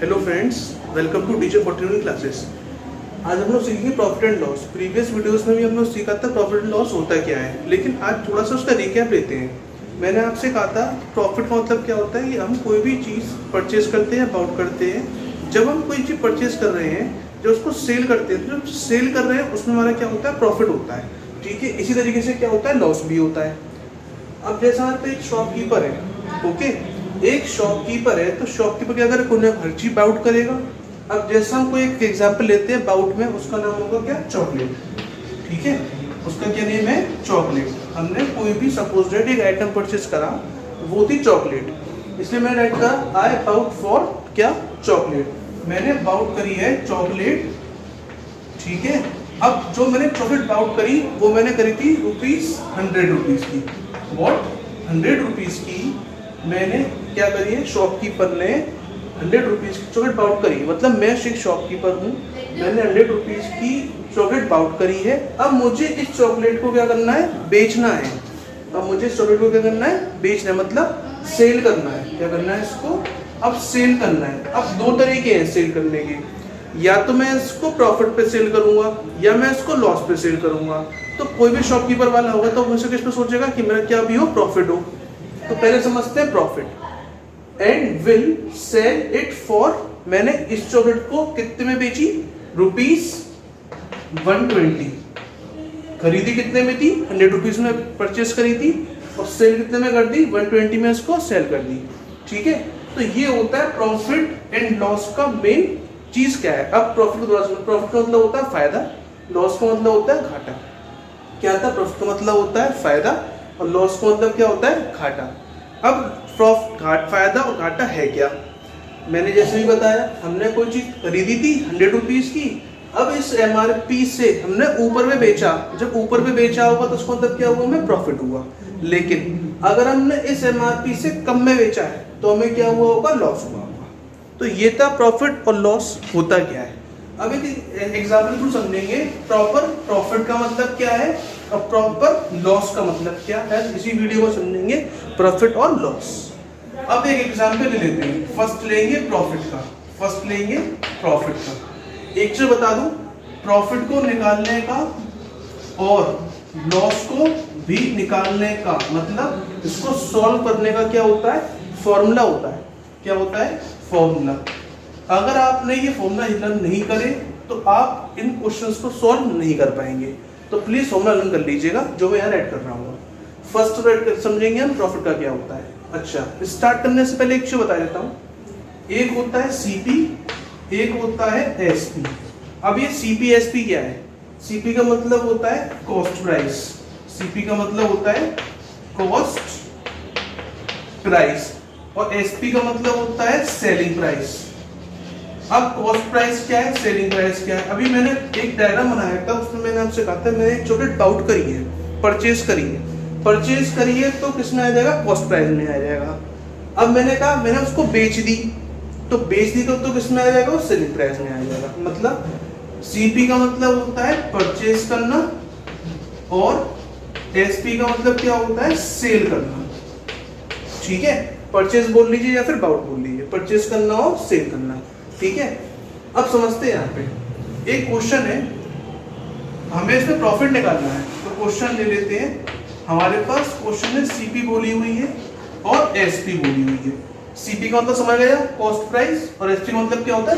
Hello friends, welcome to teacher 41 classes. आज हम लोग सीखेंगे profit and loss. Previous videos में भी हम लोग सीखा था प्रॉफिट एंड लॉस होता क्या है, लेकिन आज थोड़ा सा उसका रिकैप लेते हैं। मैंने आपसे कहा था प्रॉफिट का मतलब क्या होता है कि हम कोई भी चीज़ परचेज करते हैं, अबाउट करते हैं। जब हम कोई चीज़ परचेज कर रहे हैं, जो उसको सेल करते हैं, तो जो सेल कर रहे हैं उसमें हमारा क्या होता है, प्रॉफिट होता है। ठीक है, इसी तरीके से क्या होता है, लॉस भी होता है। अब जैसा हमारे पे एक शॉपकीपर है, ओके, एक शॉपकीपर है, तो शॉपकीपर क्या करे, कोई हर चीज बाउट करेगा। अब जैसा हम कोई एक एग्जांपल लेते हैं बाउट में, उसका नाम होगा क्या, चॉकलेट। ठीक है, उसका क्या नेम है, चॉकलेट। हमने कोई भी सपोज डेट एक आइटम परचेज करा, वो थी चॉकलेट, इसलिए मैंने राइट करा आई बाउट फॉर क्या, चॉकलेट। मैंने बाउट करी है चॉकलेट। ठीक है, अब जो मैंने चॉकलेट बाउट करी वो मैंने करी थी ₹100 की। वॉट, 100 रुपीज़ की मैंने क्या करी है, शॉपकीपर ने 100 रुपीज़ की चॉकलेट बाउट करी। मतलब मैं एक शॉपकीपर हूँ, मैंने 100 रुपीज़ की चॉकलेट बाउट करी है। अब मुझे इस चॉकलेट को क्या करना है, बेचना है। अब मुझे इस चॉकलेट को क्या करना है, बेचना है, मतलब सेल करना है। क्या करना है इसको, अब सेल करना है। अब दो तरीके हैं सेल करने के, या तो मैं इसको प्रॉफिट पे सेल करूंगा या मैं इसको लॉस पे सेल करूंगा। तो कोई भी शॉपकीपर वाला होगा तो हमेशा किस पे सोचेगा कि मेरा क्या भी हो, प्रॉफिट हो। तो पहले समझते हैं profit. And will sell it for, मैंने इस चॉकलेट को कितने में बेची, ₹120। खरीदी कितने में थी, 100 रुपीज में परचेस करी थी, और सेल कितने में कर दी, 120 में इसको सेल कर दी। ठीक है, तो ये होता है प्रॉफिट एंड लॉस का मेन चीज क्या है। अब प्रॉफिट का मतलब होता है फायदा, लॉस का मतलब होता है घाटा। क्या था, प्रॉफिट का मतलब होता है फायदा और लॉस का मतलब क्या होता है, घाटा। अब फायदा और घाटा है क्या, मैंने जैसे भी बताया, हमने कोई चीज खरीदी थी 100 रुपीज की। अब इस MRP से हमने ऊपर में बेचा, जब ऊपर में बेचा होगा तो उसका मतलब क्या हुआ, हमें प्रॉफिट हुआ। लेकिन अगर हमने इस MRP से कम में बेचा है तो हमें क्या हुआ होगा, लॉस हुआ होगा। तो ये था प्रॉफिट और लॉस होता क्या है। अब एक एग्जाम्पल थ्रू समझेंगे प्रॉपर प्रॉफिट का मतलब क्या है और प्रॉपर लॉस का मतलब क्या है। इसी वीडियो में समझेंगे प्रॉफिट और लॉस। अब एक एग्जाम्पल ले लेते हैं, फर्स्ट लेंगे प्रॉफिट का, फर्स्ट लेंगे प्रॉफिट का। एक चीज बता दूं, प्रॉफिट को निकालने का और लॉस को भी निकालने का मतलब इसको सॉल्व करने का क्या होता है, फॉर्मूला होता है। क्या होता है, फॉर्मूला। अगर आपने ये फॉर्मूला लर्न नहीं करे तो आप इन क्वेश्चंस को सॉल्व नहीं कर पाएंगे। तो प्लीज फॉर्मूला लर्न कर लीजिएगा जो मैं यहाँ ऐड कर रहा हूँ। फर्स्ट समझेंगे हम प्रॉफिट का क्या होता है। अच्छा, स्टार्ट करने से पहले एक चीज बता देता हूँ, एक होता है CP, एक होता है SP। अब ये CP SP क्या है, CP का मतलब होता है कॉस्ट प्राइस, CP का मतलब होता है कॉस्ट प्राइस, और SP का मतलब होता है सेलिंग प्राइस। अब कॉस्ट प्राइस क्या है, सेलिंग प्राइस क्या है। अभी मैंने एक डायग्राम बनाया था, उसमें मैंने आपसे कहा था मैंने एक चॉकलेट बाउट करी है, परचेज करी है। परचेज करी है तो किसमें आ जाएगा, कॉस्ट प्राइस में आ जाएगा। अब मैंने कहा मैंने उसको बेच दी, तो बेच दी तो किसमें आ जाएगा, सेलिंग प्राइस में आ जाएगा। मतलब CP का मतलब होता है परचेज करना, और SP का मतलब क्या होता है, सेल करना। ठीक है, परचेज बोल लीजिए या फिर बाउट बोल लीजिए, परचेज करना और सेल करना। ठीक है, अब समझते हैं। यहाँ पे एक क्वेश्चन है, हमें इसमें प्रॉफिट निकालना है, तो क्वेश्चन ले लेते हैं। हमारे पास क्वेश्चन में CP बोली हुई है और SP बोली हुई है। CP का मतलब समझ गया, कॉस्ट प्राइस, और SP का मतलब क्या होता है,